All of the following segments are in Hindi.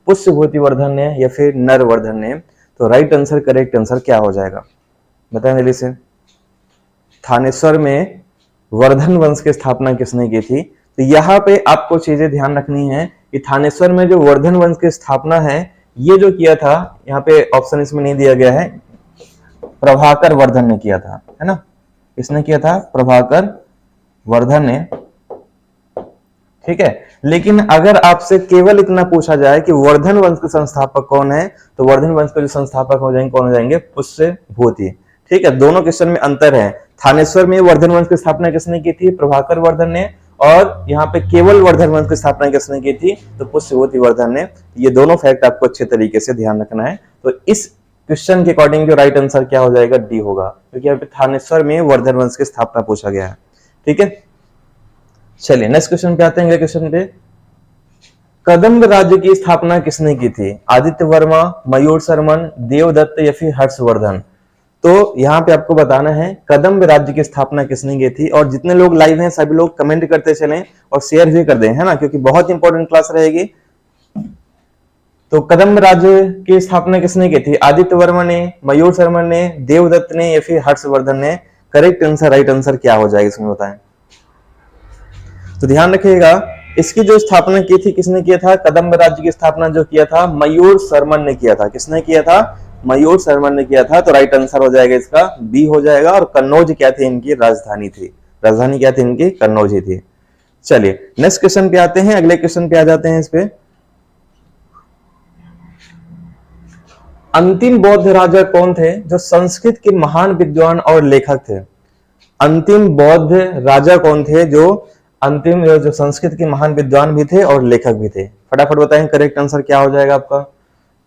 पुष्यभूति वर्धन ने या फिर नरवर्धन ने? तो राइट आंसर, करेक्ट आंसर क्या हो जाएगा बताएं जल्दी से। थानेश्वर में वर्धन वंश की स्थापना किसने की थी? तो यहाँ पे आपको चीजें ध्यान रखनी है कि थानेश्वर में जो वर्धन वंश की स्थापना है ये जो किया था, यहाँ पे ऑप्शन इसमें नहीं दिया गया है, प्रभाकर वर्धन ने किया था, है ना। किसने किया था? प्रभाकर वर्धन ने। ठीक है, लेकिन अगर आपसे केवल इतना पूछा जाए कि वर्धन वंश के संस्थापक कौन है, तो वर्धन वंश के जो संस्थापक हो जाएंगे कौन हो जाएंगे? पुष्यभूति। ठीक है, दोनों क्वेश्चन में अंतर है। थानेश्वर में वर्धन वंश की स्थापना किसने की थी? प्रभाकर वर्धन ने। और यहाँ पे केवल वर्धन वंश की स्थापना किसने की थी? तो पुष्यभूति वर्धन ने। ये दोनों फैक्ट आपको अच्छे तरीके से ध्यान रखना है। तो इस क्वेश्चन के अकॉर्डिंग जो राइट आंसर क्या हो जाएगा? डी होगा, क्योंकि यहाँ पे थानेश्वर में वर्धन वंश की स्थापना पूछा गया है। ठीक है, चलिए नेक्स्ट क्वेश्चन पे आते हैं। अगले क्वेश्चन पे, कदम्ब राज्य की स्थापना किसने की थी? आदित्य वर्मा, मयूर शर्मन, देवदत्त या फिर हर्षवर्धन? तो यहाँ पे आपको बताना है कदम्ब राज्य की स्थापना किसने की थी। और जितने लोग लाइव हैं सभी लोग कमेंट करते चलें और शेयर भी कर दें, है ना, क्योंकि बहुत इंपॉर्टेंट क्लास रहेगी। तो कदम्ब राज्य की स्थापना किसने की थी? आदित्य वर्मा ने, मयूर शर्मा ने, देवदत्त ने या फिर हर्षवर्धन ने? करेक्ट आंसर, राइट आंसर क्या हो जाएगा इसमें बताएं। तो ध्यान रखिएगा, इसकी जो स्थापना की थी किसने किया था? कदम्ब राज्य की स्थापना जो किया था मयूर शर्मन ने किया था। किसने किया था? मयूर शर्मन ने किया था। तो राइट आंसर हो जाएगा इसका बी हो जाएगा। और कन्नौज क्या थी? इनकी राजधानी थी। राजधानी क्या थी इनकी? कन्नौज ही थी। चलिए नेक्स्ट क्वेश्चन पे आते हैं। अगले क्वेश्चन पे आ जाते हैं। इस पे, अंतिम बौद्ध राजा कौन थे जो संस्कृत के महान विद्वान और लेखक थे? अंतिम बौद्ध राजा कौन थे जो अंतिम जो संस्कृत के महान विद्वान भी थे और लेखक भी थे? फटाफट बताएं, करेक्ट आंसर क्या हो जाएगा आपका?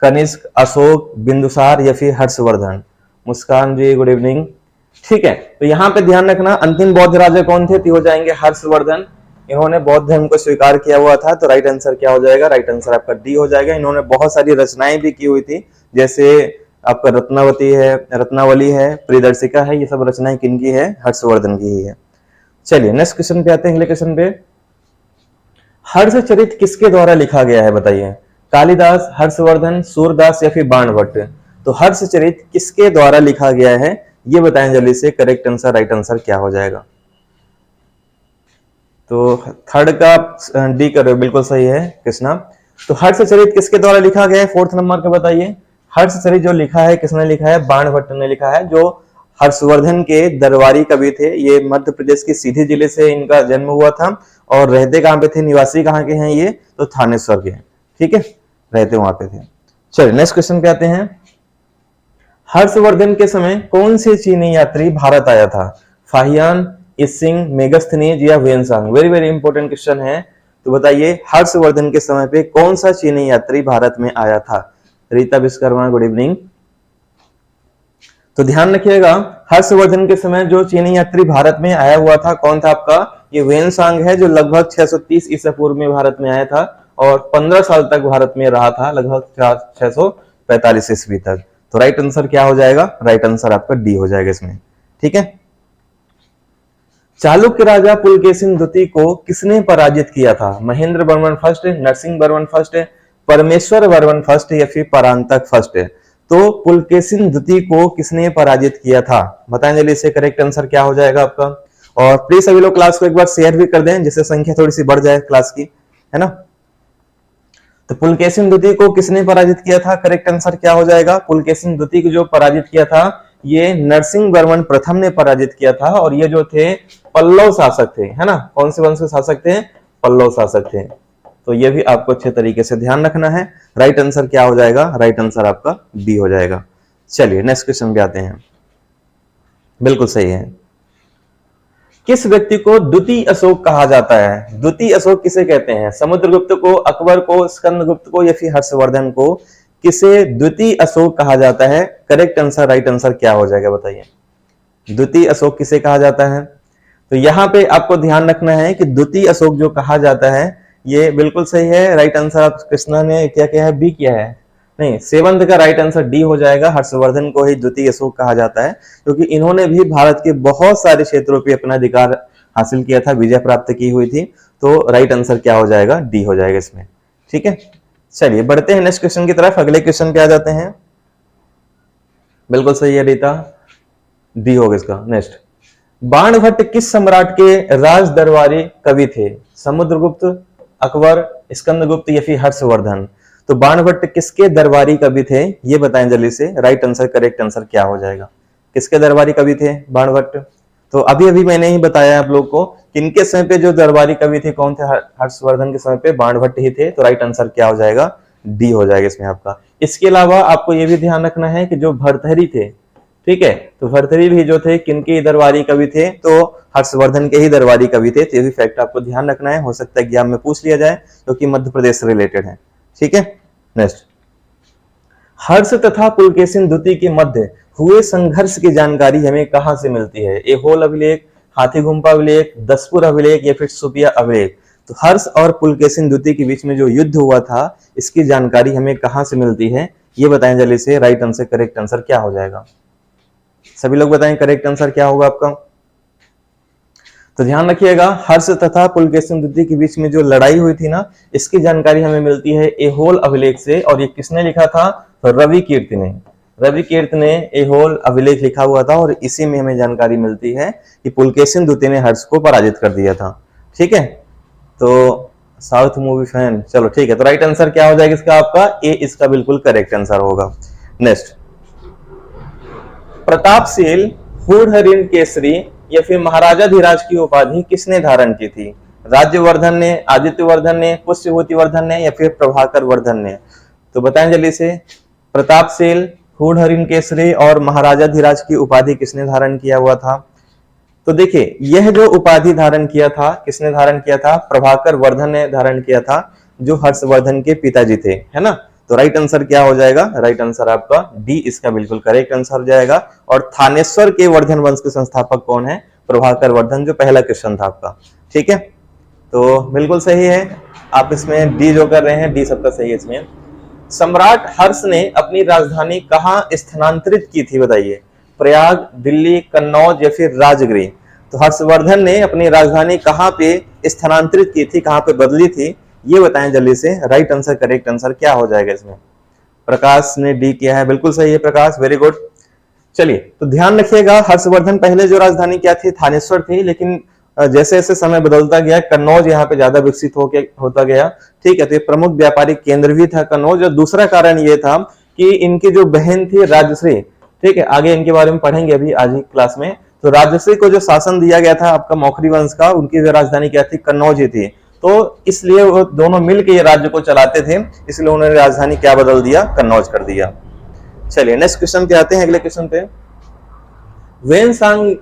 कनिष्क, अशोक, बिंदुसार या फिर हर्षवर्धन? मुस्कान जी गुड इवनिंग। ठीक है, तो यहाँ पे ध्यान रखना, अंतिम बौद्ध राजा कौन थे? तो हो जाएंगे हर्षवर्धन। इन्होंने बौद्ध धर्म को स्वीकार किया हुआ था। तो राइट आंसर क्या हो जाएगा? राइट आंसर आपका डी हो जाएगा। इन्होंने बहुत सारी रचनाएं भी की हुई थी, जैसे आपका रत्नावती है, रत्नावली है, प्रियदर्शिका है, ये सब रचनाएं किनकी है? हर्षवर्धन की ही है। चलिए नेक्स्ट क्वेश्चन पे आते हैं। अगले क्वेश्चन पे, हर्षचरित किसके द्वारा लिखा गया है बताइए? कालिदास, हर्षवर्धन, सूरदास या फिर बाणभट्ट? तो हर्षचरित किसके द्वारा लिखा गया है ये बताएं जल्दी से। करेक्ट आंसर, राइट आंसर क्या हो जाएगा? तो थर्ड का डी कर रहे हो, बिल्कुल सही है कृष्णा। तो हर्षचरित किसके द्वारा लिखा गया है? फोर्थ नंबर का बताइए। हर्षचरित जो लिखा है किसने लिखा है? बाणभट्ट ने लिखा है, जो हर्षवर्धन के दरबारी कवि थे। ये मध्य प्रदेश के सीधी जिले से इनका जन्म हुआ था। और रहते कहाँ पे थे? निवासी कहाँ के हैं ये? तो थानेश्वर के। ठीक है, रहते वहां पे थे। चलिए नेक्स्ट क्वेश्चन पे आते हैं। हर्षवर्धन के समय कौन से चीनी यात्री भारत आया था? फाहियान, इसिंग, मेगस्थनीज या Xuanzang? Very very important question है। तो बताइए हर्षवर्धन के समय पे कौन सा चीनी यात्री भारत में आया था? Rita Vishwakarma good evening. तो ध्यान रखिएगा, हर्षवर्धन के समय जो चीनी यात्री भारत में आया हुआ था कौन था आपका? ये वेनसांग है, जो लगभग 630 ईसा पूर्व में भारत में आया था और 15 साल तक भारत में रहा था, लगभग 645 ईस्वी तक। तो राइट आंसर क्या हो जाएगा? राइट आंसर आपका डी हो जाएगा इसमें। ठीक है, चालुक्य राजा पुलकेशिन द्वितीय को किसने पराजित किया था? महेंद्र वर्मन फर्स्ट, नरसिंह वर्मन फर्स्ट, परमेश्वर वर्मन फर्स्ट या फिर परांतक फर्स्ट? तो पुलकेशिन द्वितीय को किसने पराजित किया था बताएं जल्दी से। करेक्ट आंसर क्या हो जाएगा आपका? और प्लीज सभी लोग क्लास को एक बार शेयर भी कर दें, जिससे संख्या थोड़ी सी बढ़ जाए क्लास की, है ना। तो पुलकेशिन द्वितीय को किसने पराजित किया था? करेक्ट आंसर क्या हो जाएगा? पुलकेशिन द्वितीय को जो पराजित किया था ये नरसिंह वर्मन प्रथम ने पराजित किया था। और ये जो थे पल्लव शासक थे, है ना। कौन से वंश के शासक थे? पल्लव शासक थे। तो ये भी आपको अच्छे तरीके से ध्यान रखना है। राइट आंसर क्या हो जाएगा? राइट आंसर आपका बी हो जाएगा। चलिए नेक्स्ट क्वेश्चन पे आते हैं। बिल्कुल सही है। किस व्यक्ति को द्वितीय अशोक कहा जाता है? द्वितीय अशोक किसे कहते हैं? समुद्रगुप्त को, अकबर को, स्कंदगुप्त को या फिर हर्षवर्धन को? किसे द्वितीय अशोक कहा जाता है? करेक्ट आंसर, राइट आंसर क्या हो जाएगा बताइए। द्वितीय अशोक किसे कहा जाता है? तो यहाँ पे आपको ध्यान रखना है कि द्वितीय अशोक जो कहा जाता है ये बिल्कुल सही है। राइट आंसर आप कृष्णा ने क्या किया है? बी किया है। नहीं, सेवंथ का राइट आंसर डी हो जाएगा। हर्षवर्धन को ही द्वितीय अशोक कहा जाता है, क्योंकि इन्होंने भी भारत के बहुत सारे क्षेत्रों पे अपना अधिकार हासिल किया था, विजय प्राप्त की हुई थी। तो राइट आंसर क्या हो जाएगा? डी हो जाएगा इसमें। ठीक है, चलिए बढ़ते हैं नेक्स्ट क्वेश्चन की तरफ, अगले क्वेश्चन पे आ जाते हैं। बिल्कुल सही है रीता, डी होगा इसका। नेक्स्ट, बाणभट्ट किस सम्राट के राज दरबारी कवि थे? समुद्रगुप्त, अकबर, स्कंदगुप्त या फिर हर्षवर्धन? तो बाणभट्ट किसके दरबारी कवि थे ये बताएं जल्दी से। राइट आंसर, करेक्ट आंसर क्या हो जाएगा? किसके दरबारी कवि थे बाणभट्ट? तो अभी अभी मैंने ही बताया आप लोग को किनके समय पे जो दरबारी कवि थे कौन थे? हर्षवर्धन के समय पे बाणभट्ट ही थे। तो राइट आंसर क्या हो जाएगा? डी हो जाएगा इसमें आपका। इसके अलावा आपको ये भी ध्यान रखना है कि जो भर्तृहरि थे, ठीक है, तो भर्तृहरि भी जो थे किनके दरबारी कवि थे? तो हर्षवर्धन के ही दरबारी कवि थे। तो ये भी फैक्ट आपको ध्यान रखना है, हो सकता है एग्जाम में पूछ लिया जाए क्योंकि मध्य प्रदेश से रिलेटेड है। ठीक है, नेक्स्ट, हर्ष तथा पुलकेशिन द्वितीय के मध्य हुए संघर्ष की जानकारी हमें कहां से मिलती है? एहोल अभिलेख, हाथी गुम्फा अभिलेख, दसपुर अभिलेख या फिर सुपिया अभिलेख? तो हर्ष और पुलकेशिन द्वितीय के बीच में जो युद्ध हुआ था इसकी जानकारी हमें कहां से मिलती है ये बताएं जल्दी से। राइट आंसर, करेक्ट आंसर क्या हो जाएगा? सभी लोग बताएं करेक्ट आंसर क्या होगा आपका। तो ध्यान रखिएगा, हर्ष तथा पुलकेशिन द्वितीय के बीच में जो लड़ाई हुई थी ना, इसकी जानकारी हमें मिलती है एहोल अभिलेख से। और ये किसने लिखा था? तो रवि कीर्त ने। रवि कीर्त ने एहोल अभिलेख लिखा हुआ था और इसी में हमें जानकारी मिलती है कि पुलकेशिन द्वितीय ने हर्ष को पराजित कर दिया था। ठीक है, तो साउथ मूवी फैन, चलो ठीक है। तो राइट आंसर क्या हो जाएगा इसका? आपका ए इसका बिल्कुल करेक्ट आंसर होगा। नेक्स्ट, प्रतापशील, हूढ़ केसरी या फिर महाराजा धीराज की उपाधि किसने धारण की थी? राज्यवर्धन ने, आदित्यवर्धन ने, पुष्यभूतिवर्धन ने या फिर प्रभाकर वर्धन ने? तो बताएं जल्दी से। प्रतापशील, हूढ़ केसरी और महाराजा धीराज की उपाधि किसने धारण किया हुआ था? तो देखिए, यह जो उपाधि धारण किया था किसने धारण किया था? प्रभाकर वर्धन ने धारण किया था, जो हर्षवर्धन के पिताजी थे, है ना। तो राइट आंसर क्या हो जाएगा? राइट आंसर आपका डी इसका बिल्कुल करेक्ट आंसर हो जाएगा। और थानेश्वर के वर्धन वंश के संस्थापक कौन है? प्रभाकर वर्धन, जो पहला क्वेश्चन था आपका। ठीक है, तो बिल्कुल सही है। आप इसमें डी जो कर रहे हैं, डी सबका सही है इसमें। सम्राट हर्ष ने अपनी राजधानी कहां स्थानांतरित की थी बताइए? प्रयाग, दिल्ली, कन्नौज या फिर राजगृह? तो हर्षवर्धन ने अपनी राजधानी कहां पे स्थानांतरित की थी, कहां पे बदली थी ये बताएं जल्दी से। राइट आंसर, करेक्ट आंसर क्या हो जाएगा इसमें? प्रकाश ने डी किया है, बिल्कुल सही है प्रकाश, वेरी गुड। चलिए, तो ध्यान रखिएगा, हर्षवर्धन पहले जो राजधानी क्या थी? थानेश्वर थी, लेकिन जैसे जैसे समय बदलता गया कन्नौज यहाँ पे ज्यादा विकसित होता गया। ठीक है, तो ये प्रमुख व्यापारिक केंद्र भी था कन्नौज। और दूसरा कारण ये था कि इनकी जो बहन थी राजश्री, ठीक है, आगे इनके बारे में पढ़ेंगे अभी आज ही क्लास में। तो राजश्री को जो शासन दिया गया था आपका मौखरी वंश का, उनकी जो राजधानी क्या थी? कन्नौज ही थी। तो इसलिए वो दोनों मिलकर ये राज्य को चलाते थे, इसलिए उन्होंने राजधानी क्या बदल दिया? कन्नौज कर दिया। चलिए नेक्स्ट क्वेश्चन पे आते हैं, अगले क्वेश्चन पे। वेनसांग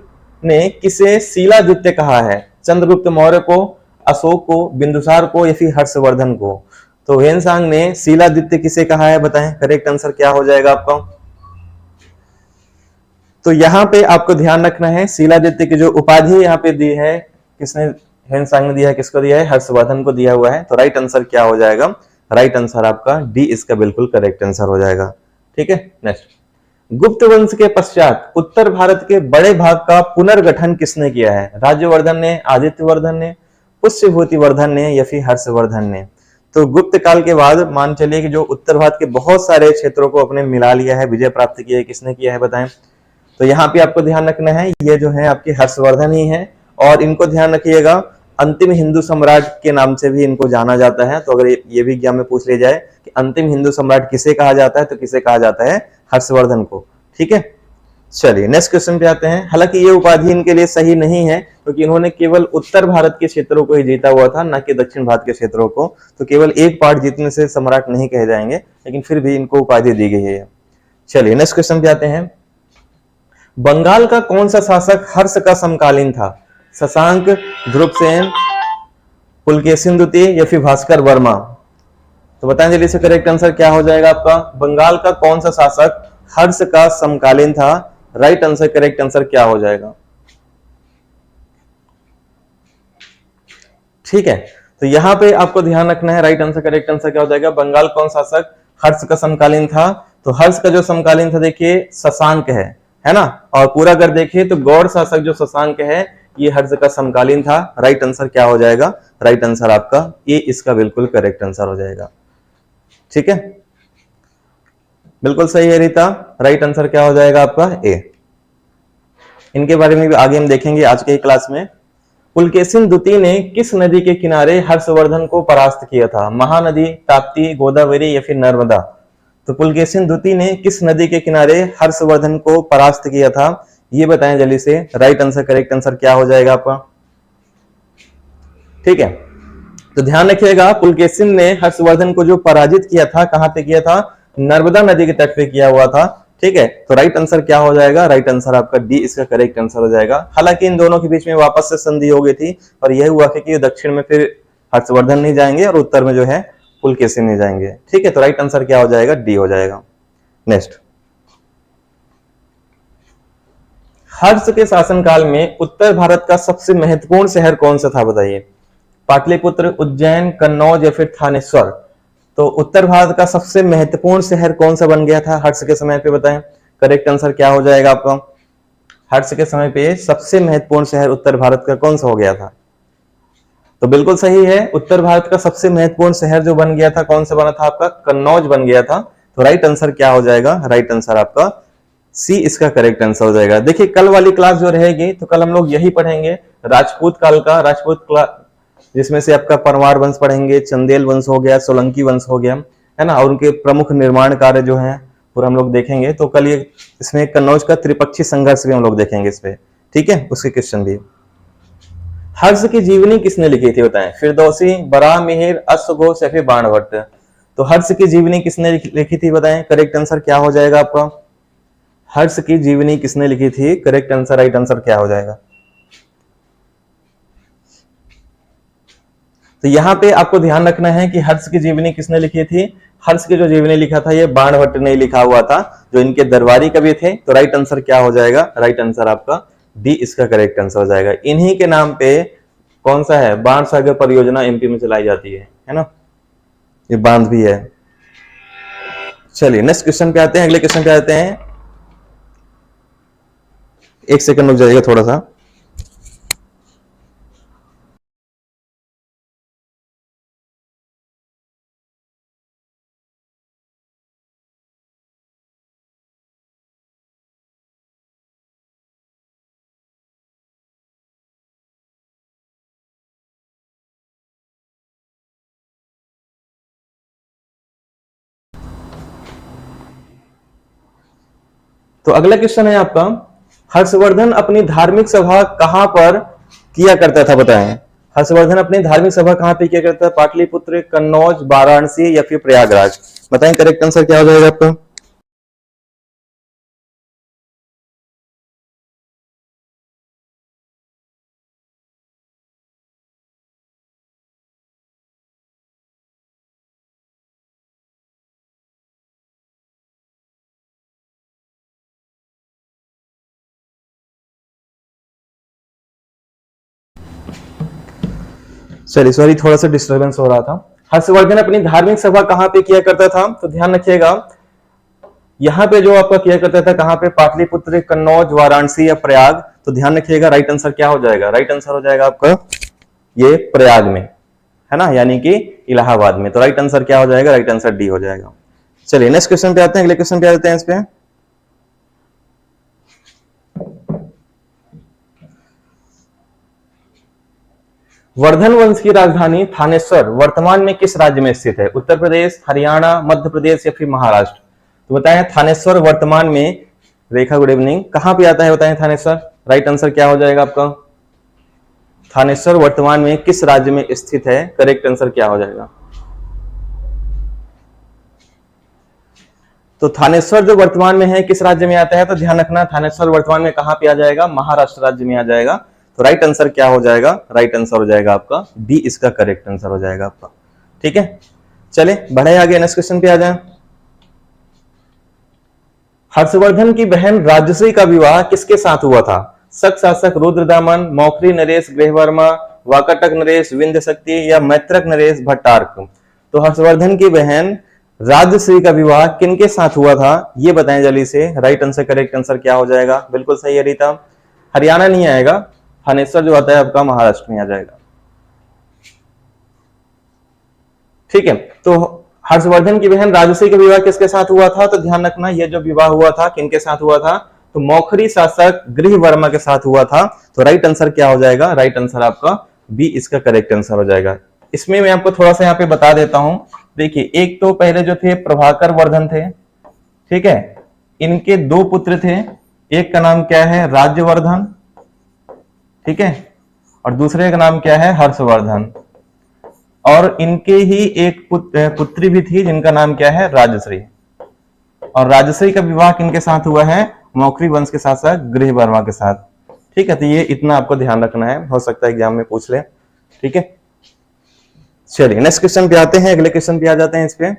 ने किसे शिलादित्य कहा है? चंद्रगुप्त मौर्य को, अशोक को, बिंदुसार को या फिर हर्षवर्धन को? तो वेनसांग ने शिलादित्य किसे कहा है बताएं? करेक्ट आंसर क्या हो जाएगा आपका? तो यहाँ पे आपको ध्यान रखना है, शिलादित्य की जो उपाधि यहाँ पे दी है किसने? वेनसांग ने दिया है। किसको दिया है? हर्षवर्धन को दिया हुआ है। तो राइट आंसर क्या हो जाएगा? राइट आंसर आपका डी इसका बिल्कुल करेक्ट आंसर हो जाएगा। ठीक है, नेक्स्ट, गुप्त वंश के पश्चात उत्तर भारत के बड़े भाग का पुनर्गठन किसने किया है? राज्यवर्धन ने, आदित्यवर्धन ने, पुष्यभूतिवर्धन ने या फिर हर्षवर्धन ने? तो गुप्त काल के बाद मान चलिए कि जो उत्तर भारत के बहुत सारे क्षेत्रों को अपने मिला लिया है, विजय प्राप्त किया है, किसने किया है बताएं? तो यहाँ पे आपको ध्यान रखना है, ये जो है आपके हर्षवर्धन ही है। और इनको ध्यान रखिएगा, अंतिम हिंदू सम्राट के नाम से भी इनको जाना जाता है। तो अगर ये भी एग्जाम में पूछ लिया जाए कि अंतिम हिंदू सम्राट किसे कहा जाता है, तो किसे कहा जाता है? हर्षवर्धन को। ठीक है, चलिए नेक्स्ट क्वेश्चन पे आते हैं। हालांकि ये उपाधि इनके लिए सही नहीं है, क्योंकि तो इन्होंने केवल उत्तर भारत के क्षेत्रों को ही जीता हुआ था, ना कि दक्षिण भारत के क्षेत्रों को। तो केवल एक पार्ट जीतने से सम्राट नहीं कहे जाएंगे, लेकिन फिर भी इनको उपाधि दी गई है। चलिए नेक्स्ट क्वेश्चन पे आते हैं। बंगाल का कौन सा शासक हर्ष का समकालीन था? शशांक, ध्रुवसेन, पुलकेशिन द्वितीय या फिर भास्कर वर्मा? तो बताएं जल्दी से, करेक्ट आंसर क्या हो जाएगा आपका? बंगाल का कौन सा शासक हर्ष का समकालीन था? राइट आंसर, करेक्ट आंसर क्या हो जाएगा? ठीक है, तो यहां पे आपको ध्यान रखना है, राइट आंसर करेक्ट आंसर क्या हो जाएगा? बंगाल कौन शासक हर्ष का समकालीन था? तो हर्ष का जो समकालीन था देखिए शशांक है ना। और पूरा अगर देखिए तो गौड़ शासक जो शशांक है ये हर्ष का समकालीन था। राइट आंसर क्या हो जाएगा? राइट आंसर आपका ए इसका बिल्कुल करेक्ट आंसर हो जाएगा। ठीक है, बिल्कुल सही है रीता। राइट आंसर क्या हो जाएगा आपका ए। इनके बारे में भी आगे हम देखेंगे आज के क्लास में। पुलकेशिन द्वितीय ने किस नदी के किनारे हर्षवर्धन को परास्त किया था? महानदी, ताप्ती, गोदावरी या फिर नर्मदा? तो पुलकेशिन द्वितीय ने किस नदी के किनारे हर्षवर्धन को परास्त किया था, ये बताएं जल्दी से। राइट आंसर, करेक्ट आंसर क्या हो जाएगा आपका? ठीक है, तो ध्यान रखिएगा, पुलकेशिन ने हर्षवर्धन को जो पराजित किया था, कहां पे किया था? नर्मदा नदी के तट पे किया हुआ था। ठीक है, तो राइट आंसर क्या हो जाएगा? राइट आंसर आपका डी इसका करेक्ट आंसर हो जाएगा। हालांकि इन दोनों के बीच में वापस से संधि हो गई थी और यह हुआ कि दक्षिण में फिर हर्षवर्धन नहीं जाएंगे और उत्तर में जो है पुलकेशिन नहीं जाएंगे। ठीक है, तो राइट आंसर क्या हो जाएगा? डी हो जाएगा। नेक्स्ट, हर्ष के शासनकाल में उत्तर भारत का सबसे महत्वपूर्ण शहर कौन सा था, बताइए। पाटलिपुत्र, उज्जैन, कन्नौज या फिर थानेश्वर? तो उत्तर भारत का सबसे महत्वपूर्ण शहर कौन सा बन गया था हर्ष के समय पे, बताएं। करेक्ट आंसर क्या हो जाएगा आपका? हर्ष के समय पे सबसे महत्वपूर्ण शहर उत्तर भारत का कौन सा हो गया था? तो बिल्कुल सही है, उत्तर भारत का सबसे महत्वपूर्ण शहर जो बन गया था, कौन सा बना था आपका? कन्नौज बन गया था। तो राइट आंसर क्या हो जाएगा? राइट आंसर आपका सी इसका करेक्ट आंसर हो जाएगा। देखिए, कल वाली क्लास जो रहेगी तो कल हम लोग यही पढ़ेंगे राजपूत काल का, जिसमें से आपका परमार वंश पढ़ेंगे, चंदेल वंश हो गया, सोलंकी वंश हो गया, है ना, और उनके प्रमुख निर्माण कार्य जो है पूरा हम लोग देखेंगे। तो कल ये इसमें कन्नौज का त्रिपक्षीय संघर्ष भी हम लोग देखेंगे इस पे। ठीक है, उसके क्वेश्चन भी। हर्ष की जीवनी किसने लिखी थी, बताएं। फिरदौसी, बराहमिहिर, अश्वघोष या फिर बाणभट्ट? तो हर्ष की जीवनी किसने लिखी थी, बताएं। करेक्ट आंसर क्या हो जाएगा आपका? हर्ष की जीवनी किसने लिखी थी? करेक्ट आंसर, राइट आंसर क्या हो जाएगा? तो यहां पे आपको ध्यान रखना है कि हर्ष की जीवनी किसने लिखी थी। हर्ष की जो जीवनी लिखा था ये बाणभट्ट ने लिखा हुआ था, जो इनके दरबारी कवि थे। तो राइट आंसर क्या हो जाएगा? राइट आंसर आपका डी इसका करेक्ट आंसर हो जाएगा। इन्हीं के नाम पे कौन सा है, बाण सागर परियोजना एमपी में चलाई जाती है ना, ये बांध भी है। चलिए नेक्स्ट क्वेश्चन पे आते हैं, अगले क्वेश्चन पे आते हैं। एक सेकंड रुक जाइएगा थोड़ा सा। तो अगला क्वेश्चन है आपका, हर्षवर्धन अपनी धार्मिक सभा कहां पर किया करता था, बताएं। हर्षवर्धन अपनी धार्मिक सभा कहां पे किया करता था? पाटलिपुत्र, कन्नौज, वाराणसी या फिर प्रयागराज? बताएं करेक्ट आंसर क्या हो जाएगा आपका? चलिए सॉरी, थोड़ा सा डिस्टर्बेंस हो रहा था। हर्षवर्धन अपनी धार्मिक सभा कहां पे किया करता था? तो ध्यान रखिएगा, यहां पे जो आपका किया करता था कहां पे? पाटलिपुत्र, कन्नौज, वाराणसी या प्रयाग? तो ध्यान रखिएगा, राइट आंसर क्या हो जाएगा? राइट आंसर हो जाएगा आपका ये प्रयाग में, है ना, यानी कि इलाहाबाद में। तो राइट आंसर क्या हो जाएगा? राइट आंसर डी हो जाएगा। चलिए नेक्स्ट क्वेश्चन पे आते हैं, अगले क्वेश्चन पे आते हैं इस पे। वर्धन वंश की राजधानी थानेश्वर वर्तमान में किस राज्य में स्थित है? उत्तर प्रदेश, हरियाणा, मध्य प्रदेश या फिर महाराष्ट्र? तो बताएं थानेश्वर वर्तमान में, रेखा गुड इवनिंग, कहां पे आता है बताएं थानेश्वर? राइट आंसर क्या हो जाएगा आपका? थानेश्वर वर्तमान में किस राज्य में स्थित है? करेक्ट आंसर क्या हो जाएगा? तो थानेश्वर जो वर्तमान में है किस राज्य में आता है? तो ध्यान रखना, थानेश्वर वर्तमान में कहां पे आ जाएगा? महाराष्ट्र राज्य में आ जाएगा। तो राइट आंसर क्या हो जाएगा? राइट आंसर हो जाएगा आपका डी इसका करेक्ट आंसर हो जाएगा आपका। ठीक है, चले बढ़े आगे, नेक्स्ट क्वेश्चन पे आ जाए। हर्षवर्धन की बहन राजश्री का विवाह किसके साथ हुआ था? शक शासक रुद्रदामन, मौखरी नरेश गृहवर्मा, वाकाटक नरेश विंध्य शक्ति या मैत्रक नरेश भट्टारक? तो हर्षवर्धन की बहन राजश्री का विवाह किनके साथ हुआ था, ये बताएं जल्दी से। राइट आंसर करेक्ट आंसर क्या हो जाएगा? बिल्कुल सही है रीता, हरियाणा नहीं आएगा, थानेश्वर जो आता है आपका महाराष्ट्र में आ जाएगा। ठीक है, तो हर्षवर्धन की बहन राजश्री का विवाह किसके साथ हुआ था? तो ध्यान रखना, ये जो विवाह हुआ था किनके साथ हुआ था? तो मौखरी शासक गृहवर्मा के साथ हुआ था। तो राइट आंसर क्या हो जाएगा? राइट आंसर आपका बी इसका करेक्ट आंसर हो जाएगा। इसमें मैं आपको थोड़ा सा यहाँ पे बता देता हूं। देखिए, एक तो पहले जो थे प्रभाकर वर्धन थे, ठीक है, इनके दो पुत्र थे, एक का नाम क्या है? राज्यवर्धन, ठीक है, और दूसरे का नाम क्या है? हर्षवर्धन। और इनके ही एक पुत्री भी थी जिनका नाम क्या है? राजश्री। और राजश्री का विवाह किनके साथ हुआ है? मौखरी वंश के साथ साथ गृहवर्मा के साथ। ठीक है, तो ये इतना आपको ध्यान रखना है, हो सकता है एग्जाम में पूछ ले। ठीक है, चलिए नेक्स्ट क्वेश्चन पे आते हैं, अगले क्वेश्चन पे आ जाते हैं। इस पे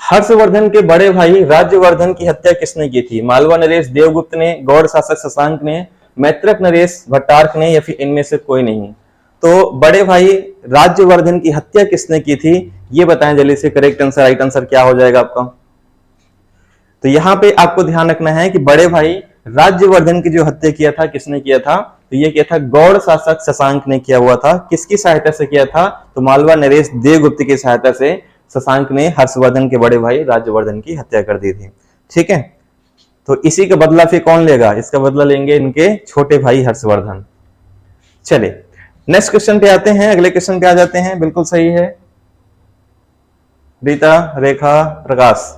हर्षवर्धन के बड़े भाई राज्यवर्धन की हत्या किसने की थी? मालवा नरेश देवगुप्त ने, गौड़ शासक शशांक ने, मैत्रक नरेश भट्टारक ने, या फिर इनमें से कोई नहीं? तो बड़े भाई राज्यवर्धन की हत्या किसने की थी, ये बताएं जल्दी से। करेक्ट आंसर, राइट आंसर क्या हो जाएगा आपका? तो यहां पे आपको ध्यान रखना है कि बड़े भाई राज्यवर्धन की जो हत्या किया था किसने किया था? तो ये किया था गौड़ शासक शशांक ने किया हुआ था। किसकी सहायता से किया था? तो मालवा नरेश देवगुप्त की सहायता से शशांक ने हर्षवर्धन के बड़े भाई राज्यवर्धन की हत्या कर दी थी। ठीक है, तो इसी का बदला फिर कौन लेगा? इसका बदला लेंगे इनके छोटे भाई हर्षवर्धन। चलिए नेक्स्ट क्वेश्चन पे आते हैं, अगले क्वेश्चन पे आ जाते हैं। बिल्कुल सही है रीता, रेखा, प्रकाश,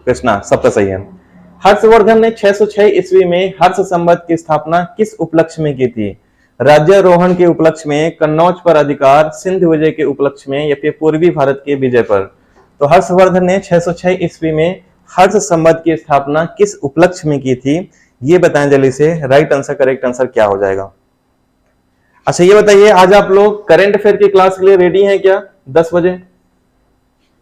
कृष्णा, सबका सही है। हर्षवर्धन ने 606 ईस्वी में हर्ष संवत की स्थापना किस उपलक्ष्य में की थी? राज्यारोहण के उपलक्ष्य में, कन्नौज पर अधिकार, सिंध विजय के उपलक्ष्य में, या फिर पूर्वी भारत के विजय पर? तो हर्षवर्धन ने 606 ईस्वी में हर्ष संवत की स्थापना किस उपलक्ष्य में की थी, ये बताएं जल्दी से। राइट आंसर, करेक्ट आंसर क्या हो जाएगा? अच्छा ये बताइए, आज आप लोग करंट अफेयर की क्लास के लिए रेडी हैं क्या? 10 बजे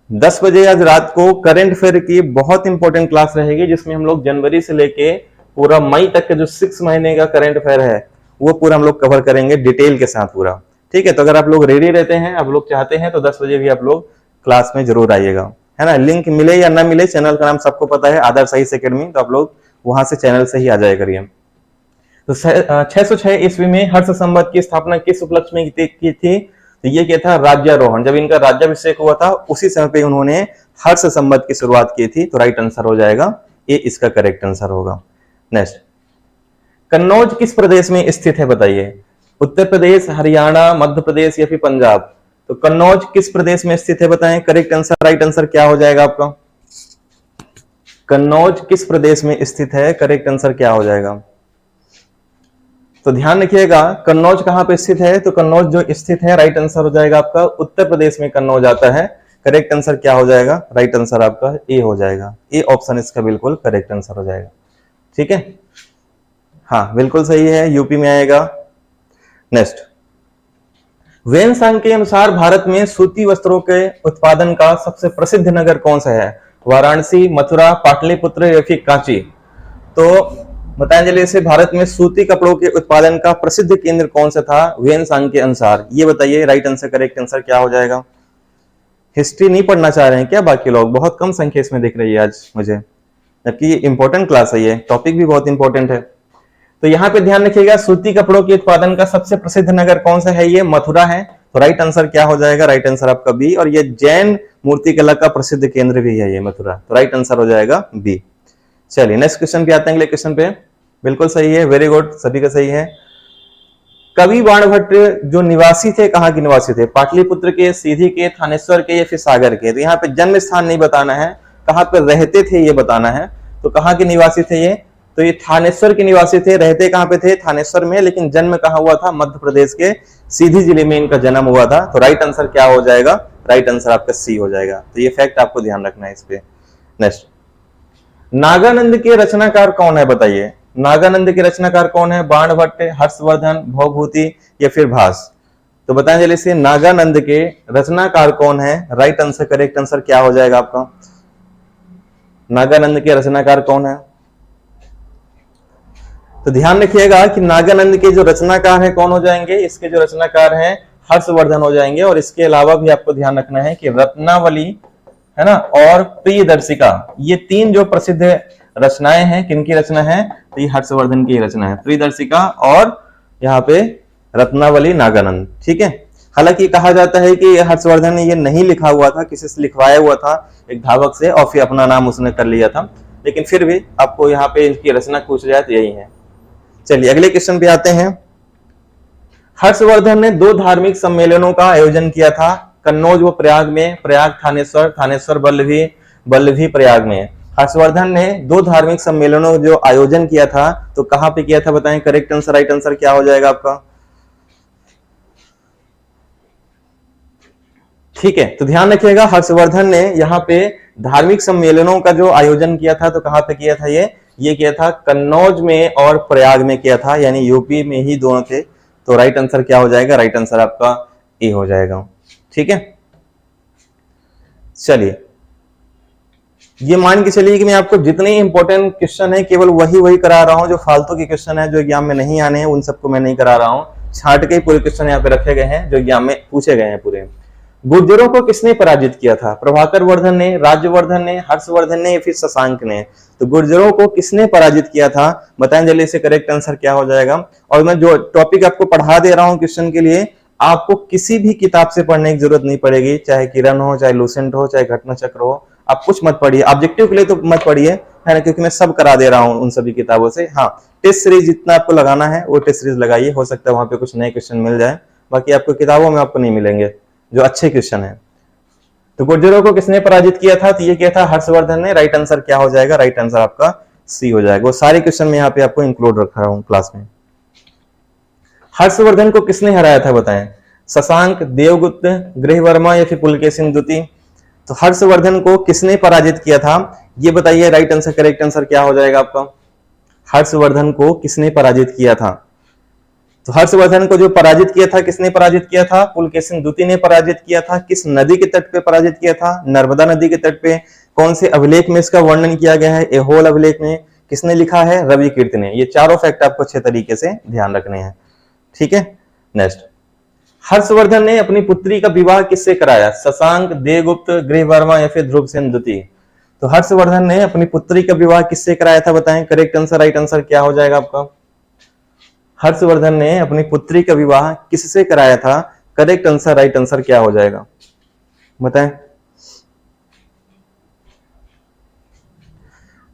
10 बजे आज रात को करंट अफेयर की बहुत इंपॉर्टेंट क्लास रहेगी, जिसमें हम लोग जनवरी से लेके पूरा मई तक का जो 6 महीने का करंट अफेयर है वो पूरा हम लोग कवर करेंगे डिटेल के साथ पूरा। ठीक है, तो अगर आप लोग रेडी रहते हैं, आप लोग चाहते हैं, तो 10 बजे भी आप लोग क्लास में जरूर आइएगा, है ना। लिंक मिले या ना मिले, चैनल का नाम सबको पता है, आदर्श आईएएस एकेडमी, तो आप लोग वहां से चैनल से ही आ जाया करिए। तो 606 ईस्वी में हर्ष संवत की स्थापना किस उपलक्ष्य में की थी? तो ये क्या था? राज्यारोहण। जब इनका राज्याभिषेक हुआ था उसी समय पे उन्होंने हर्ष संवत की शुरुआत की थी। तो राइट आंसर हो जाएगा ये, इसका करेक्ट आंसर होगा। नेक्स्ट, कन्नौज किस प्रदेश में स्थित है बताइए? उत्तर प्रदेश, हरियाणा, मध्य प्रदेश, या फिर पंजाब? तो कन्नौज किस प्रदेश में स्थित है बताएं। करेक्ट आंसर, राइट आंसर क्या हो जाएगा आपका? कन्नौज किस प्रदेश में स्थित है? करेक्ट आंसर क्या हो जाएगा? तो ध्यान रखिएगा, कन्नौज कहां पे स्थित है? तो कन्नौज जो स्थित है, राइट आंसर हो जाएगा आपका उत्तर प्रदेश में कन्नौज आता है। करेक्ट आंसर क्या हो जाएगा? राइट आंसर आपका ए हो जाएगा। ए ऑप्शन इसका बिल्कुल करेक्ट आंसर हो जाएगा। ठीक है, हाँ बिल्कुल सही है, यूपी में आएगा। नेक्स्ट, वेनसांग के अनुसार भारत में सूती वस्त्रों के उत्पादन का सबसे प्रसिद्ध नगर कौन सा है? वाराणसी, मथुरा, पाटलिपुत्र, या फिर कांची? तो बताएं जल्दी से, भारत में सूती कपड़ों के उत्पादन का प्रसिद्ध केंद्र कौन सा था वेनसांग के अनुसार? ये बताइए। राइट आंसर, करेक्ट आंसर क्या हो जाएगा? हिस्ट्री नहीं पढ़ना चाह रहे हैं क्या बाकी लोग? बहुत कम संख्या इसमें दिख रही है आज मुझे, जबकि ये इंपॉर्टेंट क्लास है, ये टॉपिक भी बहुत इंपॉर्टेंट है। तो यहाँ पे ध्यान रखिएगा, सूती कपड़ों के उत्पादन का सबसे प्रसिद्ध नगर कौन सा है? ये मथुरा है। तो राइट आंसर क्या हो जाएगा? राइट आंसर आपका बी। और ये जैन मूर्ति कला का प्रसिद्ध केंद्र भी है ये मथुरा। तो राइट आंसर हो जाएगा बी। चलिए नेक्स्ट क्वेश्चन पे आते हैं, अगले क्वेश्चन पे। बिल्कुल सही है, वेरी गुड, सभी का सही है। कवि बाणभट्ट जो निवासी थे, कहाँ के निवासी थे? पाटलिपुत्र के, सीधी के, थानेश्वर के, या फिर सागर के? तो यहाँ पे जन्म स्थान नहीं बताना है, कहाँ पे रहते थे ये बताना है। तो कहाँ के निवासी थे ये? तो ये थानेश्वर के निवासी थे। रहते कहाँ पे थे? थानेश्वर में, लेकिन जन्म कहाँ हुआ था? मध्य प्रदेश के सीधी जिले में इनका जन्म हुआ था। तो राइट आंसर क्या हो जाएगा? राइट आंसर आपका सी हो जाएगा। तो ये फैक्ट आपको ध्यान रखना है इस पे। नेक्स्ट, नागानंद के रचनाकार कौन है बताइए? नागानंद के रचनाकार कौन है? बाणभट्ट, हर्षवर्धन, भवभूति, या फिर भास? तो बताएं जल्दी से, नागानंद के रचनाकार कौन है? राइट आंसर, करेक्ट आंसर क्या हो जाएगा आपका? नागानंद के रचनाकार कौन है? तो ध्यान रखिएगा कि नागानंद के जो रचनाकार है कौन हो जाएंगे? इसके जो रचनाकार हैं हर्षवर्धन हो जाएंगे। और इसके अलावा भी आपको ध्यान रखना है कि रत्नावली, है ना, और प्रियदर्शिका, ये तीन जो प्रसिद्ध रचनाएं हैं, किनकी रचना है? तो ये हर्षवर्धन की रचना है, प्रियदर्शिका और यहाँ पे रत्नावली, नागानंद। ठीक है, हालांकि कहा जाता है कि हर्षवर्धन ने ये नहीं लिखा हुआ था, किसी से लिखवाया हुआ था, एक धावक से, और फिर अपना नाम उसने कर लिया था। लेकिन फिर भी आपको यहाँ पे इनकी रचना पूछ जाए तो यही है। चलिए अगले क्वेश्चन पे आते हैं। हर्षवर्धन ने 2 धार्मिक सम्मेलनों का आयोजन किया था, कन्नौज व प्रयाग में, प्रयाग थानेश्वर, थानेश्वर बल्लभी, बल्लभी प्रयाग में। हर्षवर्धन ने 2 धार्मिक सम्मेलनों जो आयोजन किया था, तो कहां पे किया था बताएं? करेक्ट आंसर, राइट आंसर क्या हो जाएगा आपका? ठीक है, तो ध्यान रखिएगा, हर्षवर्धन ने यहाँ पे धार्मिक सम्मेलनों का जो आयोजन किया था, तो कहां पे किया था? ये किया था कन्नौज में और प्रयाग में किया था, यानी यूपी में ही दोनों थे। तो राइट आंसर क्या हो जाएगा? राइट आंसर आपका ए हो जाएगा। ठीक है, चलिए ये मान के चलिए कि मैं आपको जितने इंपॉर्टेंट क्वेश्चन है केवल वही करा रहा हूं, जो फालतू के क्वेश्चन है जो एग्जाम में नहीं आने हैं उन सबको मैं नहीं करा रहा हूं। छांट के पूरे क्वेश्चन यहाँ पे रखे गए हैं जो एग्जाम में पूछे गए हैं पूरे। गुर्जरों को किसने पराजित किया था? प्रभाकर वर्धन ने, राज्यवर्धन ने, हर्षवर्धन ने या फिर शशांक ने? तो गुर्जरों को किसने पराजित किया था बताएं जल्दी से, करेक्ट आंसर क्या हो जाएगा? और मैं जो टॉपिक आपको पढ़ा दे रहा हूं क्वेश्चन के लिए, आपको किसी भी किताब से पढ़ने की जरूरत नहीं पड़ेगी, चाहे किरण हो, चाहे लूसेंट हो, चाहे घटना चक्र हो, आप कुछ मत पढ़िए, ऑब्जेक्टिव के लिए तो मत पढ़िए, है ना, क्योंकि मैं सब करा दे रहा हूं उन सभी किताबों से। हाँ, टेस्ट सीरीज जितना आपको लगाना है वो टेस्ट सीरीज लगाइए, हो सकता है वहां पे कुछ नए क्वेश्चन मिल जाए, बाकी आपको किताबों में आपको नहीं मिलेंगे जो अच्छे क्वेश्चन है। तो गुर्जरों को किसने पराजित किया था? तो ये किया था हर्षवर्धन ने। राइट आंसर क्या हो जाएगा? राइट आंसर आपका सी हो जाएगा। वो सारे क्वेश्चन में यहाँ पे आपको इंक्लूड रखा हूं क्लास में। हर्षवर्धन को किसने हराया था बताएं? शशांक, देवगुप्त, गृहवर्मा या फिर पुलकेशिन द्वितीय? तो हर्षवर्धन को किसने पराजित किया था ये बताइए। राइट आंसर, करेक्ट आंसर क्या हो जाएगा आपका? हर्षवर्धन को किसने पराजित किया था? तो हर्षवर्धन को जो पराजित किया था, किसने पराजित किया था? पुलकेशिन द्वितीय ने पराजित किया था। किस नदी के तट पे पराजित किया था? नर्मदा नदी के तट पे। कौन से अभिलेख में इसका वर्णन किया गया है? एहोल अभिलेख में। किसने लिखा है? रवि कीर्ति ने। ये चारों फैक्ट आपको अच्छे तरीके से ध्यान रखने हैं। ठीक है, नेक्स्ट। हर्षवर्धन ने अपनी पुत्री का विवाह किससे कराया? शशांक, देवगुप्त, गृहवर्मा या फिर ध्रुवसेन द्वितीय? तो हर्षवर्धन ने अपनी पुत्री का विवाह किससे कराया था बताएं? करेक्ट आंसर, राइट आंसर क्या हो जाएगा आपका? हर्षवर्धन ने अपनी पुत्री का विवाह किससे कराया था? करेक्ट आंसर, राइट आंसर क्या हो जाएगा बताएं?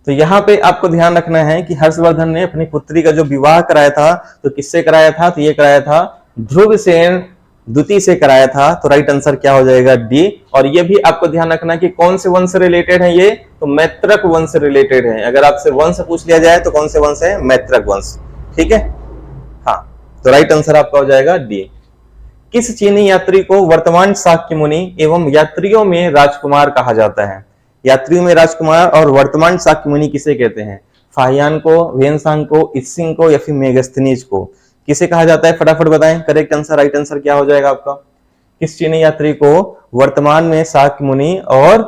तो यहां पे आपको ध्यान रखना है कि हर्षवर्धन ने अपनी पुत्री का जो विवाह कराया था तो किससे कराया था? तो ये कराया था ध्रुवसेन द्वितीय से कराया था। तो राइट आंसर क्या हो जाएगा? डी। और ये भी आपको ध्यान रखना कि कौन से वंश से रिलेटेड है ये? तो मैत्रक वंश से रिलेटेड है। अगर आपसे वंश पूछ लिया जाए तो कौन से वंश है? मैत्रक वंश। ठीक है, हाँ, तो राइट आंसर आपका हो जाएगा डी। किस चीनी यात्री को वर्तमान शाक्य मुनि एवं यात्रियों में राजकुमार कहा जाता है? यात्रियों में राजकुमार और वर्तमान शाक्य मुनि किसे कहते हैं? फाहियान को, वेनसांग को, इत्सिंग को या फिर मेगस्थनीज को? किसे कहा जाता है? फटाफट बताएं। करेक्ट आंसर, राइट आंसर क्या हो जाएगा आपका? किस चीनी यात्री को वर्तमान में शाक्य मुनि और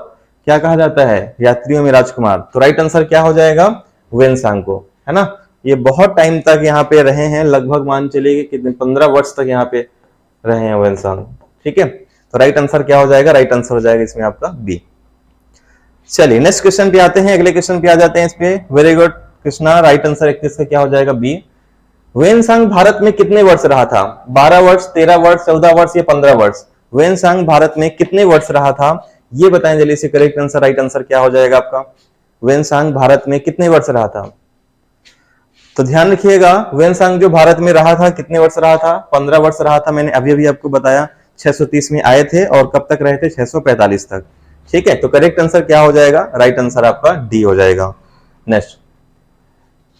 क्या कहा जाता है? यात्रियों में राजकुमार? तो राइट आंसर क्या हो जाएगा? वेनसांग को, है ना। ये बहुत टाइम तक यहाँ पे रहे हैं, लगभग मान चलिए कितने 15 वर्ष तक यहाँ पे रहे हैं वेनसांग। ठीक है, तो राइट आंसर क्या हो जाएगा? राइट आंसर हो जाएगा इसमें आपका बी। चलिए नेक्स्ट क्वेश्चन पे आते हैं, अगले क्वेश्चन पे आ जाते हैं इस पे। Very good Krishna, right answer 31 का क्या हो जाएगा? बी। वेनसांग भारत में कितने वर्ष रहा था? 12 वर्ष, 13 वर्ष, 14 वर्ष या 15 वर्ष? वेनसांग भारत में कितने वर्ष रहा था ये बताएं जल्दी से। करेक्ट आंसर, राइट आंसर क्या हो जाएगा आपका? वेनसांग भारत में कितने वर्ष रहा था? तो ध्यान रखिएगा, वेनसांग जो भारत में रहा था कितने वर्ष रहा था? 15 वर्ष रहा था। मैंने अभी अभी आपको बताया 630 में आए थे और कब तक रहे थे? 645 तक। ठीक है, तो करेक्ट आंसर क्या हो जाएगा? राइट आंसर आपका डी हो जाएगा। नेक्स्ट,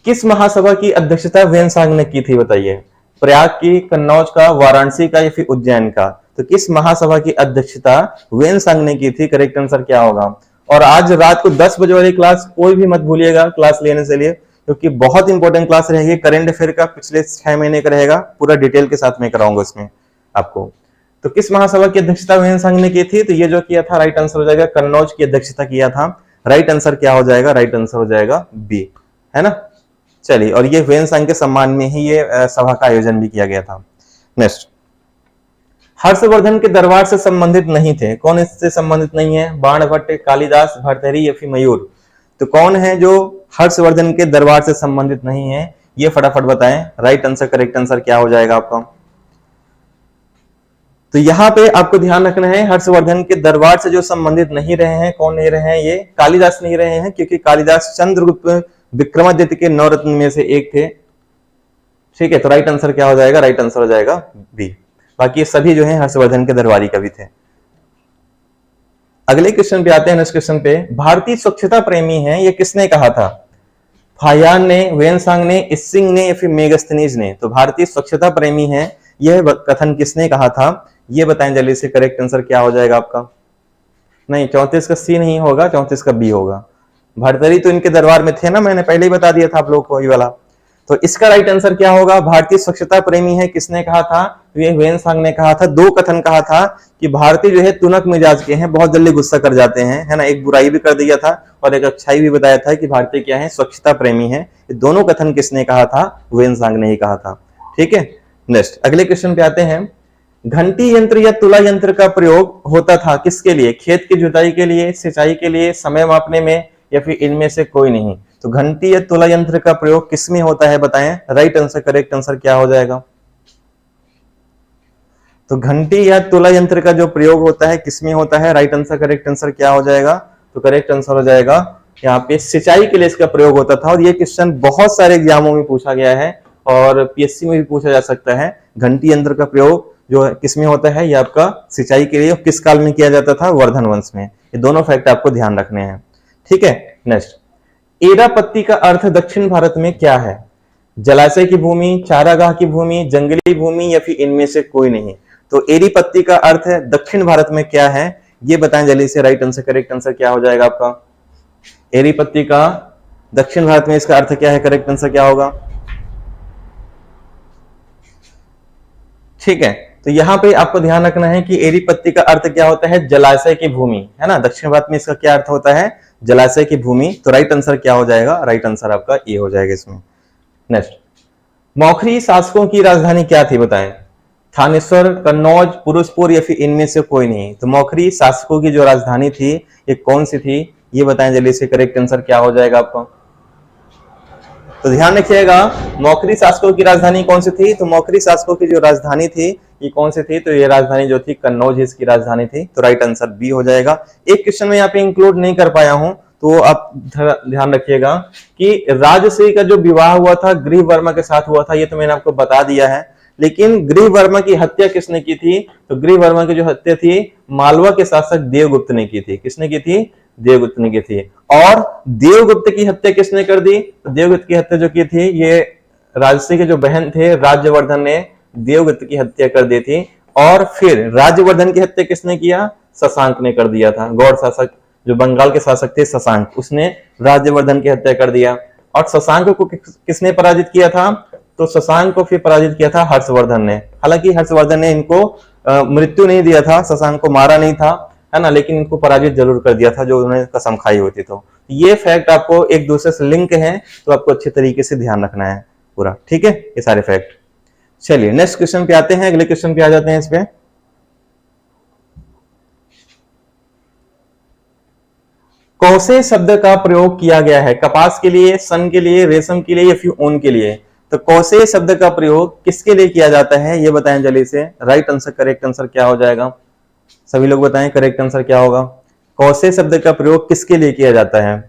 किस महासभा की अध्यक्षता वेनसांग ने की थी बताइए? प्रयाग की, कन्नौज का, वाराणसी का या फिर उज्जैन का? तो किस महासभा की अध्यक्षता वेनसांग ने की थी? करेक्ट आंसर क्या होगा? और आज रात को 10 बजे वाली क्लास कोई भी मत भूलिएगा क्लास लेने से लिए, क्योंकि बहुत इंपॉर्टेंट क्लास रहेगी। करंट अफेयर का पिछले 6 महीने का रहेगा, पूरा डिटेल के साथ में कराऊंगा इसमें आपको। तो किस महासभा की अध्यक्षता वेनसांग ने की थी? तो ये जो किया था राइट आंसर हो जाएगा कन्नौज की अध्यक्षता किया था। राइट आंसर क्या हो जाएगा? राइट आंसर हो जाएगा बी, है ना। चलिए, और ये वेनसांग के सम्मान में ही ये सभा का आयोजन भी किया गया था। नेक्स्ट, हर्षवर्धन के दरबार से संबंधित नहीं थे। कौन इससे संबंधित नहीं है? बाणभट्ट, कालिदास, भर्तृहरि या फिर मयूर? तो कौन है जो हर्षवर्धन के दरबार से संबंधित नहीं है ये फटाफट बताएं। राइट आंसर, करेक्ट आंसर क्या हो जाएगा आपका? तो यहाँ पे आपको ध्यान रखना है, हर्षवर्धन के दरबार से जो संबंधित नहीं रहे हैं, कौन नहीं रहे हैं, ये कालिदास नहीं रहे हैं, क्योंकि कालिदास चंद्रगुप्त विक्रमादित्य के 9 रत्न में से एक थे। ठीक है, तो राइट आंसर क्या हो जाएगा, राइट आंसर हो जाएगा बी। बाकी सभी जो है हर्षवर्धन के दरबारी कवि थे। अगले क्वेश्चन पे आते हैं, नेक्स्ट क्वेश्चन पे, भारतीय स्वच्छता प्रेमी है ये किसने कहा था? फायान ने, वेनसांग ने, इसिंग ने या फिर मेगस्थनीज ने? तो भारतीय स्वच्छता प्रेमी है यह कथन किसने कहा था, ये बताएं जल्दी से। करेक्ट आंसर क्या हो जाएगा आपका? नहीं, 34 का सी नहीं होगा, 34 का बी होगा। भर्तृहरि तो इनके दरबार में थे ना, मैंने पहले ही बता दिया था आप लोग को ये वाला। तो इसका राइट आंसर क्या होगा? भारतीय स्वच्छता प्रेमी है किसने कहा था? ये वेनसांग ने कहा था। दो कथन कहा था कि भारतीय जो है तुनक मिजाज के हैं, बहुत जल्दी गुस्सा कर जाते हैं, है ना। एक बुराई भी कर दिया था और एक अच्छाई भी बताया था कि भारतीय क्या है, स्वच्छता प्रेमी है। ये दोनों कथन किसने कहा था? वेनसांग ने ही कहा था। ठीक है, नेक्स्ट अगले क्वेश्चन पे आते हैं। घंटी यंत्र या तुला यंत्र का प्रयोग होता था किसके लिए? खेत की जुताई के लिए, सिंचाई के लिए, समय मापने में, या फिर इनमें से कोई नहीं? तो घंटी या तुला यंत्र का प्रयोग किस में होता है बताएं। राइट आंसर, करेक्ट आंसर क्या हो जाएगा? तो घंटी या तुला यंत्र का जो प्रयोग होता है किस में होता है? राइट आंसर, करेक्ट आंसर क्या हो जाएगा? तो करेक्ट आंसर हो जाएगा यहाँ पे सिंचाई के लिए इसका प्रयोग होता था। और ये क्वेश्चन बहुत सारे एग्जामों में पूछा गया है और पीएससी में भी पूछा जा सकता है। घंटी यंत्र का प्रयोग जो किस में होता है? ये आपका सिंचाई के लिए। किस काल में किया जाता था? वर्धन वंश में। ये दोनों फैक्ट आपको ध्यान रखने हैं। ठीक है, नेक्स्ट, एरापत्ती का अर्थ दक्षिण भारत में क्या है? जलाशय की भूमि, चारागाह की भूमि, जंगली भूमि, या फिर इनमें से कोई नहीं? तो एरीपत्ती का अर्थ है दक्षिण भारत में क्या है, ये बताएं जल्दी से। राइट आंसर, करेक्ट आंसर क्या हो जाएगा आपका? एरीपत्ती का दक्षिण भारत में इसका अर्थ क्या है? करेक्ट आंसर क्या होगा? ठीक है, तो यहां पे आपको ध्यान रखना है कि एरीपत्ती का अर्थ क्या होता है? जलाशय की भूमि, है ना। दक्षिण भारत में इसका क्या अर्थ होता है? जलाशय की भूमि। तो राइट आंसर क्या हो जाएगा? राइट आंसर आपका ए हो जाएगा इसमें। नेक्स्ट, मौखरी शासकों की राजधानी क्या थी बताएं। थानेश्वर, कन्नौज, पुरुषपुर, या फिर इनमें से कोई नहीं? तो मौखरी शासकों की जो राजधानी थी ये कौन सी थी, ये बताएं जल्दी से। करेक्ट आंसर क्या हो जाएगा आपका? तो ध्यान रखिएगा, मौखरी शासकों की राजधानी कौन सी थी? तो मौखरी शासकों की जो राजधानी थी ये कौन सी थी? तो ये राजधानी जो थी कन्नौज इसकी राजधानी थी। तो राइट आंसर बी हो जाएगा। एक क्वेश्चन में यहाँ पे इंक्लूड नहीं कर पाया हूं, तो आप ध्यान रखिएगा कि राजश्री का जो विवाह हुआ था गृह वर्मा के साथ हुआ था, ये तो मैंने आपको बता दिया है। लेकिन गृह वर्मा की हत्या किसने की थी? तो गृह वर्मा की जो हत्या थी मालवा के शासक देवगुप्त ने की थी। किसने की थी? देवगुप्त ने की थी। और देवगुप्त की हत्या किसने कर दी? तो देवगुप्त की हत्या जो की थी ये राजश्री के जो बहन थे राज्यवर्धन ने देवगुप्त की हत्या कर दी थी। और फिर राज्यवर्धन की हत्या किसने किया? शशांक ने कर दिया था। गौड़ शासक जो बंगाल के शासक थे शशांक, उसने राज्यवर्धन की हत्या कर दिया। और शशांक को किसने पराजित किया था? तो शशांक को फिर पराजित किया था हर्षवर्धन ने। हालांकि हर्षवर्धन ने इनको मृत्यु नहीं दिया था, शशांक को मारा नहीं था, है ना, लेकिन इनको पराजित जरूर कर दिया था जो उन्होंने कसम खाई होती। तो ये फैक्ट आपको एक दूसरे से लिंक है, तो आपको अच्छे तरीके से ध्यान रखना है पूरा। ठीक है, ये सारे फैक्ट। चलिए नेक्स्ट क्वेश्चन पे आते हैं, अगले क्वेश्चन पे आ जाते हैं। इस पे कौसे शब्द का प्रयोग किया गया है? कपास के लिए, सन के लिए, रेशम के लिए, या फिर ऊन के लिए? तो कौसे शब्द का प्रयोग किसके लिए किया जाता है, ये बताएं जल्दी से। राइट आंसर, करेक्ट आंसर क्या हो जाएगा? सभी लोग बताएं करेक्ट आंसर क्या होगा? कौसे शब्द का प्रयोग किसके लिए किया जाता है?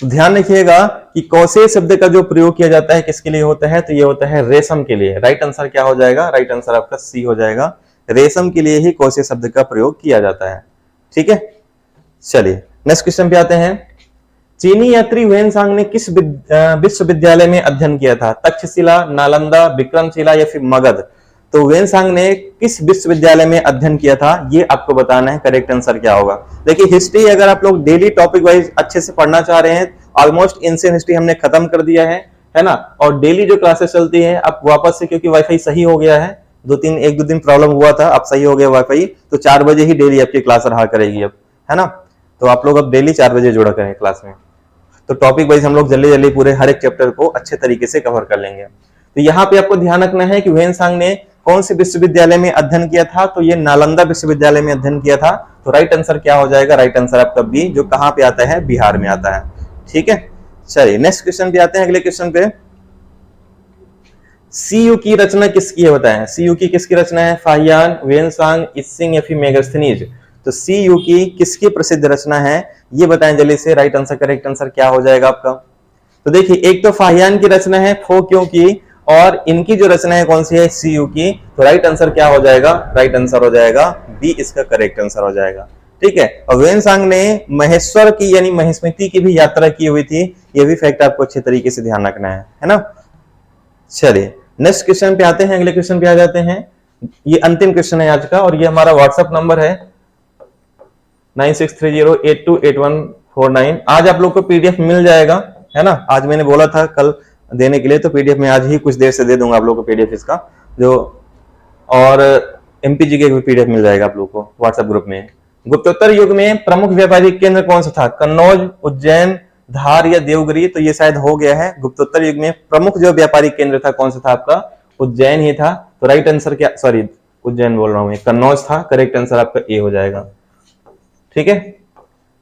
तो ध्यान रखिएगा कि कौसे शब्द का जो प्रयोग किया जाता है किसके लिए होता है? तो ये होता है रेशम के लिए। राइट आंसर क्या हो जाएगा? राइट आंसर आपका सी हो जाएगा। रेशम के लिए ही कौसे शब्द का प्रयोग किया जाता है। ठीक है, चलिए नेक्स्ट क्वेश्चन पे आते हैं। चीनी यात्री ह्वेनसांग ने किस विश्वविद्यालय में अध्ययन किया था? तक्षशिला, नालंदा, विक्रमशिला, या फिर मगध? तो ह्वेनसांग ने किस विश्वविद्यालय में अध्ययन किया था, ये आपको बताना है। करेक्ट आंसर क्या होगा? देखिए हिस्ट्री अगर आप लोग डेली टॉपिक वाइज अच्छे से पढ़ना चाह रहे हैं, ऑलमोस्ट एंशिएंट हिस्ट्री हमने खत्म कर दिया है ना। और डेली जो क्लासेस चलती है अब वापस से, क्योंकि वाईफाई सही हो गया है, एक दो दिन प्रॉब्लम हुआ था, अब सही हो गया वाईफाई, तो 4 बजे ही डेली आपकी क्लास रहा करेगी अब, है ना। तो आप लोग अब डेली 4 बजे जुड़ा करें क्लास में। तो टॉपिक वाइज हम लोग जल्दी जल्दी पूरे हर एक चैप्टर को अच्छे तरीके से कवर कर लेंगे। तो यहाँ पे आपको ध्यान रखना है कि ह्वेनसांग ने कौन से विश्वविद्यालय में अध्ययन किया था? तो ये नालंदा विश्वविद्यालय में अध्ययन किया था। तो राइट आंसर क्या हो जाएगा? राइट आंसर आपका बी, जो कहां पे आता है? बिहार में आता है। ठीक है, चलिए नेक्स्ट क्वेश्चन पे आते हैं, अगले क्वेश्चन पे। सीयू की रचना किसकी है बताएं, सीयू की किसकी रचना है, फाहियान, वेनसांग, इत्सिंग या फिर मेगास्थनीज। तो सीयू की किसकी प्रसिद्ध रचना है ये बताएं जल्दी से। राइट आंसर, करेक्ट आंसर क्या हो जाएगा आपका। तो देखिए एक तो फाहियान की रचना है फो क्यों की, और इनकी जो रचना है कौन सी है, सीयू की। तो राइट आंसर क्या हो जाएगा, राइट आंसर हो जाएगा बी, इसका करेक्ट आंसर हो जाएगा। ठीक है, और वेनसांग ने महेश्वर की यानी महेस्मृति की भी यात्रा की हुई थी, ये भी फैक्ट आपको अच्छे तरीके से ध्यान रखना है ना। चलिए नेक्स्ट क्वेश्चन पे आते हैं, अगले क्वेश्चन पे आ जाते हैं। ये अंतिम क्वेश्चन है आज का, और ये हमारा व्हाट्सएप नंबर है 9630828149। आज आप लोग को पीडीएफ मिल जाएगा, है ना। आज मैंने बोला था कल देने के लिए, तो पीडीएफ में आज ही कुछ देर से दे दूंगा आप लोग को पीडीएफ इसका जो, और एमपीजी के भी पीडीएफ मिल जाएगा आप लोग को व्हाट्सएप ग्रुप में। गुप्तोत्तर युग में प्रमुख व्यापारिक केंद्र कौन सा था, कन्नौज, उज्जैन, धार या देवगिरी। तो ये शायद हो गया है, गुप्तोत्तर युग में प्रमुख जो व्यापारिक केंद्र था कौन सा था आपका, उज्जैन ही था। तो राइट आंसर क्या, सॉरी उज्जैन बोल रहा हूं मैं, कन्नौज था। करेक्ट आंसर आपका ए हो जाएगा। ठीक है,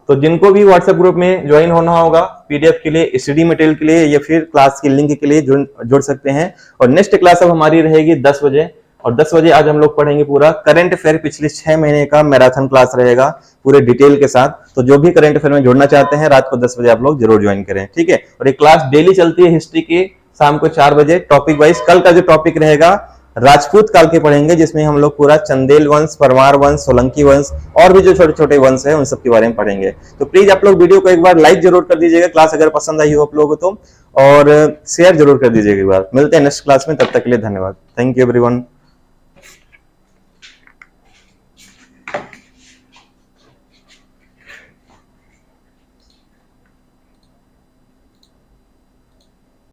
तो जिनको भी व्हाट्सएप ग्रुप में ज्वाइन होना होगा पीडीएफ के लिए, स्टडी मटेरियल के लिए या फिर क्लास की लिंक के लिए जुड़ सकते हैं। और नेक्स्ट क्लास अब हमारी रहेगी 10 बजे, और 10 बजे आज हम लोग पढ़ेंगे पूरा करंट अफेयर, पिछले 6 महीने का मैराथन क्लास रहेगा पूरे डिटेल के साथ। तो जो भी करंट अफेयर में जुड़ना चाहते हैं रात को 10 बजे आप लोग जरूर ज्वाइन करें। ठीक है, और एक क्लास डेली चलती है हिस्ट्री की, शाम को 4 बजे टॉपिक वाइज। कल का जो टॉपिक रहेगा राजपूत काल के पढ़ेंगे, जिसमें हम लोग पूरा चंदेल वंश, परमार वंश, सोलंकी वंश और भी जो छोटे छोटे वंश है उन सब के बारे में पढ़ेंगे। तो प्लीज आप लोग वीडियो को एक बार लाइक जरूर कर दीजिएगा, क्लास अगर पसंद आई हो आप लोगों को तो, और शेयर जरूर कर दीजिएगा एक बार। मिलते हैं नेक्स्ट क्लास में, तब तक के लिए धन्यवाद। Thank you everyone.